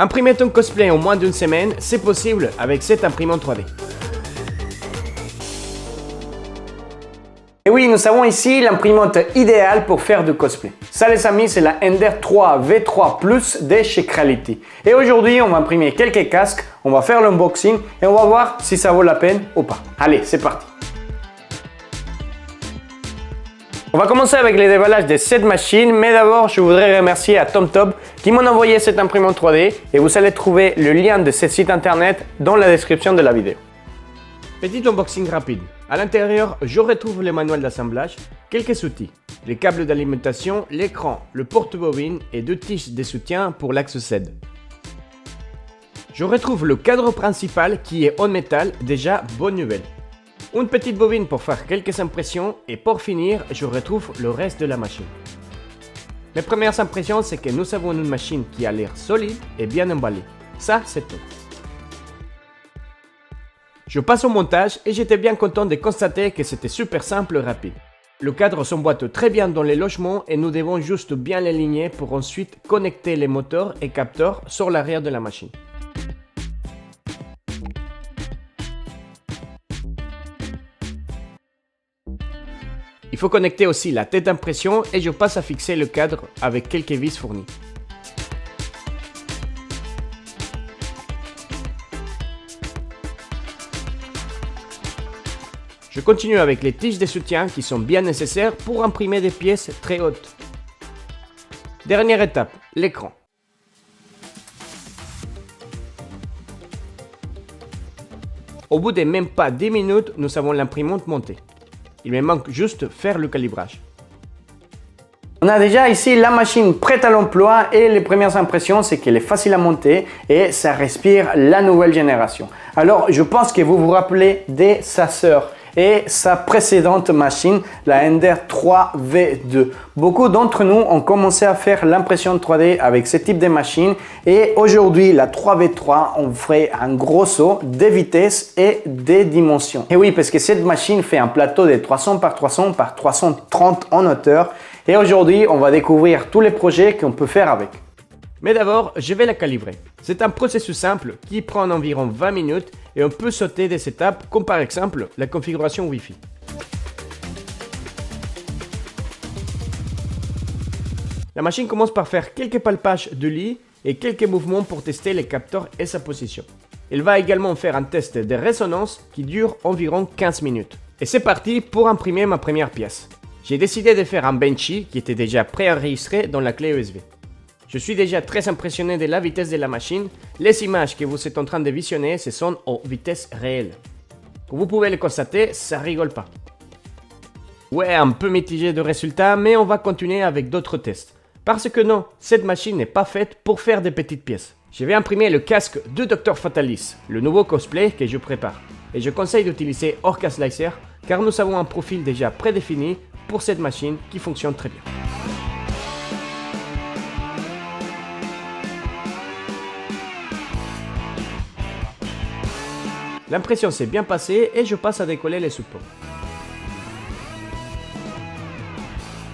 Imprimer ton cosplay en moins d'une semaine, c'est possible avec cette imprimante 3D. Et oui, nous avons ici l'imprimante idéale pour faire du cosplay. Ça les amis, c'est la Ender 3 V3 Plus de chez Creality. Et aujourd'hui, on va imprimer quelques casques, on va faire l'unboxing et on va voir si ça vaut la peine ou pas. Allez, c'est parti. On va commencer avec le déballage de cette machine, mais d'abord je voudrais remercier à TomTob qui m'ont envoyé cette imprimante 3D et vous allez trouver le lien de ce site internet dans la description de la vidéo. Petit unboxing rapide. À l'intérieur, je retrouve le manuel d'assemblage, quelques outils, les câbles d'alimentation, l'écran, le porte-bobine et deux tiges de soutien pour l'axe Z. Je retrouve le cadre principal qui est en métal, déjà bonne nouvelle. Une petite bobine pour faire quelques impressions et pour finir, je retrouve le reste de la machine. Mes premières impressions, c'est que nous avons une machine qui a l'air solide et bien emballée. Ça, c'est tout. Je passe au montage et j'étais bien content de constater que c'était super simple et rapide. Le cadre s'emboîte très bien dans les logements et nous devons juste bien l'aligner pour ensuite connecter les moteurs et capteurs sur l'arrière de la machine. Il faut connecter aussi la tête d'impression et je passe à fixer le cadre avec quelques vis fournies. Je continue avec les tiges de soutien qui sont bien nécessaires pour imprimer des pièces très hautes. Dernière étape, l'écran. Au bout de même pas 10 minutes, nous avons l'imprimante montée. Il me manque juste faire le calibrage. On a déjà ici la machine prête à l'emploi et les premières impressions c'est qu'elle est facile à monter et ça respire la nouvelle génération. Alors je pense que vous vous rappelez de sa sœur et sa précédente machine, la Ender 3 V2. Beaucoup d'entre nous ont commencé à faire l'impression 3D avec ce type de machine et aujourd'hui la 3V3 on ferait un gros saut de vitesse et des dimensions. Et oui, parce que cette machine fait un plateau de 300 par 300 par 330 en hauteur et aujourd'hui on va découvrir tous les projets qu'on peut faire avec. Mais d'abord, je vais la calibrer. C'est un processus simple qui prend environ 20 minutes et on peut sauter des étapes comme par exemple la configuration Wi-Fi. La machine commence par faire quelques palpages de lit et quelques mouvements pour tester les capteurs et sa position. Elle va également faire un test de résonance qui dure environ 15 minutes. Et c'est parti pour imprimer ma première pièce. J'ai décidé de faire un Benchy qui était déjà préenregistré dans la clé USB. Je suis déjà très impressionné de la vitesse de la machine. Les images que vous êtes en train de visionner, ce sont en vitesse réelle. Comme vous pouvez le constater, ça rigole pas. Ouais, un peu mitigé de résultats, mais on va continuer avec d'autres tests. Parce que non, cette machine n'est pas faite pour faire des petites pièces. Je vais imprimer le casque de Dr Fatalis, le nouveau cosplay que je prépare. Et je conseille d'utiliser Orca Slicer, car nous avons un profil déjà prédéfini pour cette machine qui fonctionne très bien. L'impression s'est bien passée et je passe à décoller les supports.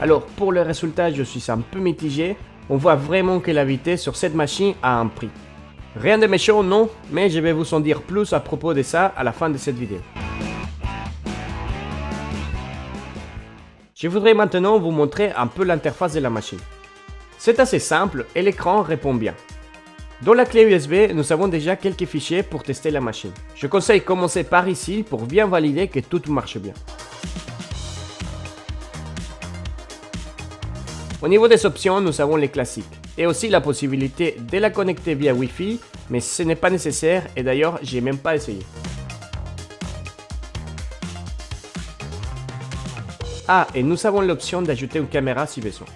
Alors pour le résultat, je suis un peu mitigé. On voit vraiment que la vitesse sur cette machine a un prix. Rien de méchant, non, mais je vais vous en dire plus à propos de ça à la fin de cette vidéo. Je voudrais maintenant vous montrer un peu l'interface de la machine. C'est assez simple et l'écran répond bien. Dans la clé USB, nous avons déjà quelques fichiers pour tester la machine. Je conseille de commencer par ici pour bien valider que tout marche bien. Au niveau des options, nous avons les classiques et aussi la possibilité de la connecter via Wi-Fi, mais ce n'est pas nécessaire et d'ailleurs, j'ai même pas essayé. Ah, et nous avons l'option d'ajouter une caméra si besoin.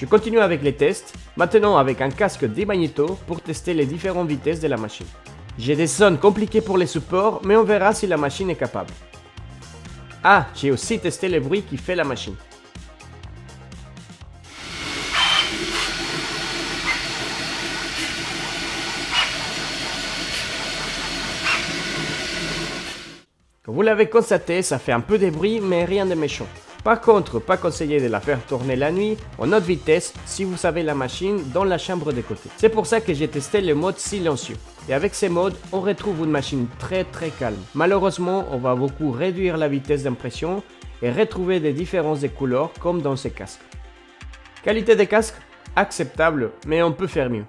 Je continue avec les tests, maintenant avec un casque de magnéto pour tester les différentes vitesses de la machine. J'ai des zones compliquées pour les supports, mais on verra si la machine est capable. Ah, j'ai aussi testé le bruit qui fait la machine. Comme vous l'avez constaté, ça fait un peu de bruit, mais rien de méchant. Par contre, pas conseillé de la faire tourner la nuit en haute vitesse si vous avez la machine dans la chambre de côté. C'est pour ça que j'ai testé le mode silencieux. Et avec ces modes, on retrouve une machine très calme. Malheureusement, on va beaucoup réduire la vitesse d'impression et retrouver des différences de couleurs comme dans ces casques. Qualité des casques, acceptable, mais on peut faire mieux.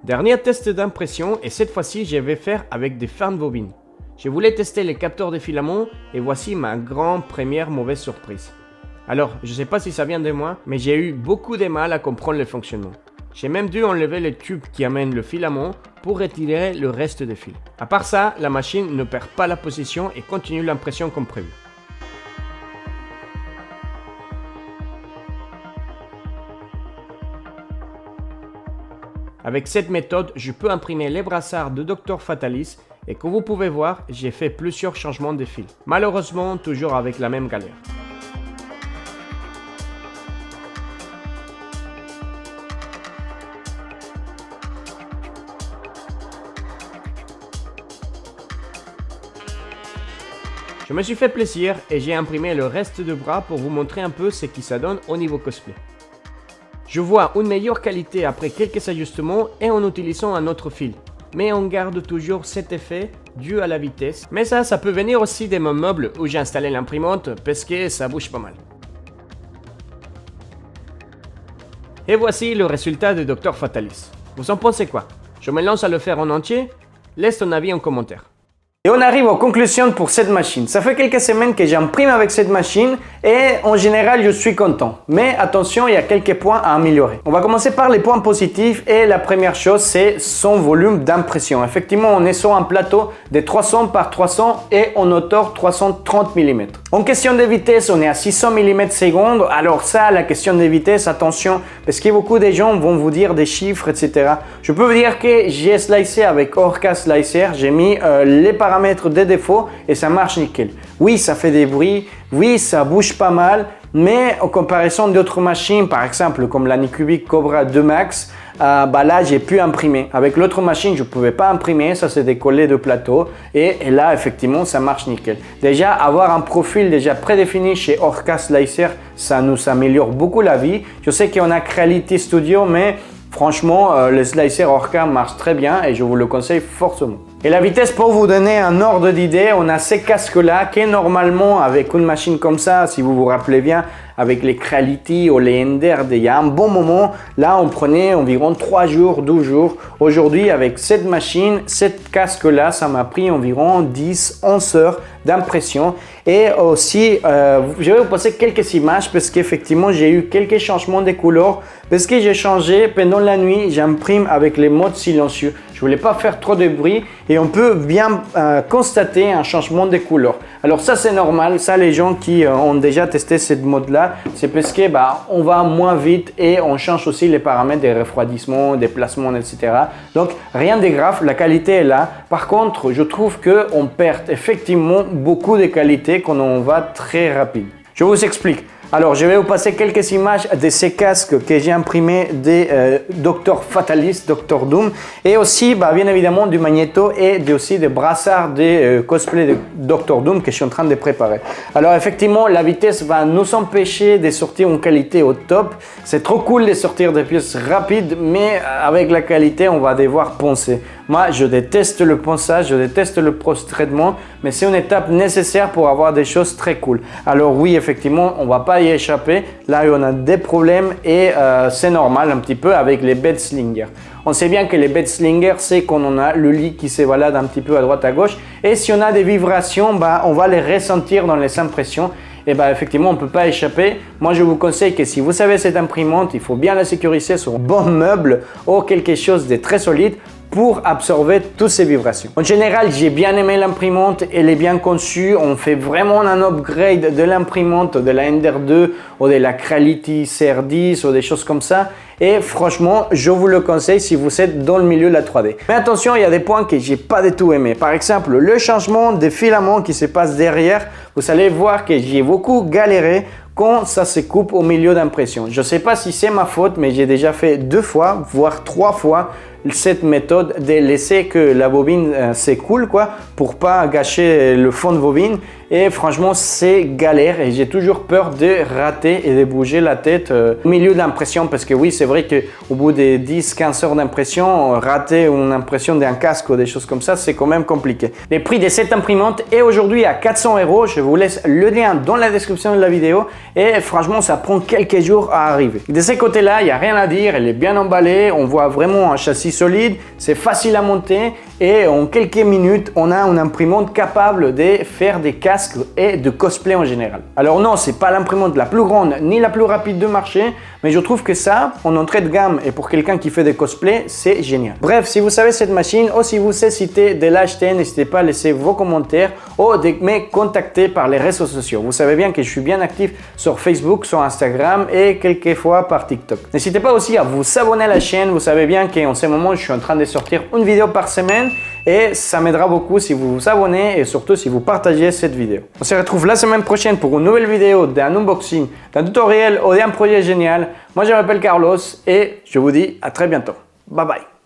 Dernier test d'impression et cette fois-ci je vais faire avec des fans bobines. Je voulais tester les capteurs de filaments et voici ma grande première mauvaise surprise. Alors, je ne sais pas si ça vient de moi, mais j'ai eu beaucoup de mal à comprendre le fonctionnement. J'ai même dû enlever le tube qui amène le filament pour retirer le reste des fils. À part ça, la machine ne perd pas la position et continue l'impression comme prévu. Avec cette méthode, je peux imprimer les brassards de Dr Fatalis et comme vous pouvez voir, j'ai fait plusieurs changements de fils. Malheureusement, toujours avec la même galère. Je me suis fait plaisir et j'ai imprimé le reste du bras pour vous montrer un peu ce qui ça donne au niveau cosplay. Je vois une meilleure qualité après quelques ajustements et en utilisant un autre fil. Mais on garde toujours cet effet dû à la vitesse. Mais ça peut venir aussi de mon meuble où j'ai installé l'imprimante parce que ça bouge pas mal. Et voici le résultat de Dr Fatalis. Vous en pensez quoi? Je me lance à le faire en entier? Laisse ton avis en commentaire. Et on arrive aux conclusions pour cette machine. Ça fait quelques semaines que j'imprime avec cette machine et en général je suis content. Mais attention, il y a quelques points à améliorer. On va commencer par les points positifs et la première chose c'est son volume d'impression. Effectivement, on est sur un plateau de 300 par 300 et en hauteur 330 mm. En question de vitesse, on est à 600 mm/s. Alors ça, la question de vitesse, attention, parce que beaucoup de gens vont vous dire des chiffres, etc. Je peux vous dire que j'ai slicé avec Orca Slicer, j'ai mis les paramètres de défaut et ça marche nickel. Oui, ça fait des bruits, oui, ça bouge pas mal, mais en comparaison d'autres machines, par exemple comme la Nycubic Cobra 2 Max, là j'ai pu imprimer. Avec l'autre machine, je ne pouvais pas imprimer, ça s'est décollé de plateau et là effectivement ça marche nickel. Déjà, avoir un profil déjà prédéfini chez Orca Slicer, ça nous améliore beaucoup la vie. Je sais qu'on a Creality Studio, mais franchement, le slicer Orca marche très bien et je vous le conseille fortement. Et la vitesse, pour vous donner un ordre d'idée, on a ces casques-là qui normalement, avec une machine comme ça, si vous vous rappelez bien, avec les Creality ou les Ender, il y a un bon moment, là on prenait environ 3 jours, 12 jours. Aujourd'hui, avec cette machine, cette casque-là, ça m'a pris environ 10-11 heures d'impression. Et aussi, je vais vous passer quelques images parce qu'effectivement, j'ai eu quelques changements de couleurs parce que j'ai changé pendant la nuit, j'imprime avec les modes silencieux. Je voulais pas faire trop de bruit et on peut bien constater un changement de couleur. Alors ça c'est normal, ça les gens qui ont déjà testé cette mode là, c'est parce que on va moins vite et on change aussi les paramètres de refroidissement, des placements, etc. Donc rien de grave, la qualité est là. Par contre, je trouve qu'on perd effectivement beaucoup de qualité quand on va très rapide. Je vous explique. Alors, je vais vous passer quelques images de ces casques que j'ai imprimés des Dr Fatalis, Dr Doom et aussi, bien évidemment, du magnéto et aussi des brassards de cosplay de Dr Doom que je suis en train de préparer. Alors, effectivement, la vitesse va nous empêcher de sortir en qualité au top. C'est trop cool de sortir des pièces rapides, mais avec la qualité, on va devoir poncer. Moi, je déteste le ponçage, je déteste le post-traitement, mais c'est une étape nécessaire pour avoir des choses très cool. Alors oui, effectivement, on ne va pas y échapper. Là, on a des problèmes et c'est normal un petit peu avec les bed slingers. On sait bien que les bed slingers, c'est quand on a le lit qui s'évalade un petit peu à droite à gauche. Et si on a des vibrations, on va les ressentir dans les impressions. Et effectivement, on ne peut pas échapper. Moi, je vous conseille que si vous avez cette imprimante, il faut bien la sécuriser sur un bon meuble ou quelque chose de très solide pour absorber toutes ces vibrations. En général, j'ai bien aimé l'imprimante, elle est bien conçue, on fait vraiment un upgrade de l'imprimante, de la Ender 2 ou de la Creality CR10 ou des choses comme ça. Et franchement, je vous le conseille si vous êtes dans le milieu de la 3D. Mais attention, il y a des points que j'ai pas du tout aimé. Par exemple, le changement des filaments qui se passe derrière, vous allez voir que j'ai beaucoup galéré quand ça se coupe au milieu d'impression. Je ne sais pas si c'est ma faute, mais j'ai déjà fait 2 fois, voire 3 fois cette méthode de laisser que la bobine s'écoule pour pas gâcher le fond de bobine. et franchement c'est galère et j'ai toujours peur de rater et de bouger la tête au milieu de l'impression parce que oui c'est vrai qu'au bout des 10-15 heures d'impression, rater une impression d'un casque ou des choses comme ça c'est quand même compliqué. Le prix de cette imprimante est aujourd'hui à 400 €, je vous laisse le lien dans la description de la vidéo et franchement ça prend quelques jours à arriver. De ce côté là il n'y a rien à dire, elle est bien emballée, on voit vraiment un châssis solide, c'est facile à monter et en quelques minutes on a une imprimante capable de faire des casques et de cosplay en général. Alors non, c'est pas l'imprimante la plus grande ni la plus rapide du marché, mais je trouve que ça, en entrée de gamme et pour quelqu'un qui fait des cosplays, c'est génial. Bref, si vous savez cette machine ou si vous hésitez de l'acheter, n'hésitez pas à laisser vos commentaires ou de me contacter par les réseaux sociaux. Vous savez bien que je suis bien actif sur Facebook, sur Instagram et quelquefois par TikTok. N'hésitez pas aussi à vous abonner à la chaîne. Vous savez bien qu'en ce moment, je suis en train de sortir une vidéo par semaine et ça m'aidera beaucoup si vous vous abonnez et surtout si vous partagez cette vidéo. On se retrouve la semaine prochaine pour une nouvelle vidéo d'un unboxing, d'un tutoriel ou d'un projet génial. Moi, je m'appelle Carlos et je vous dis à très bientôt. Bye bye.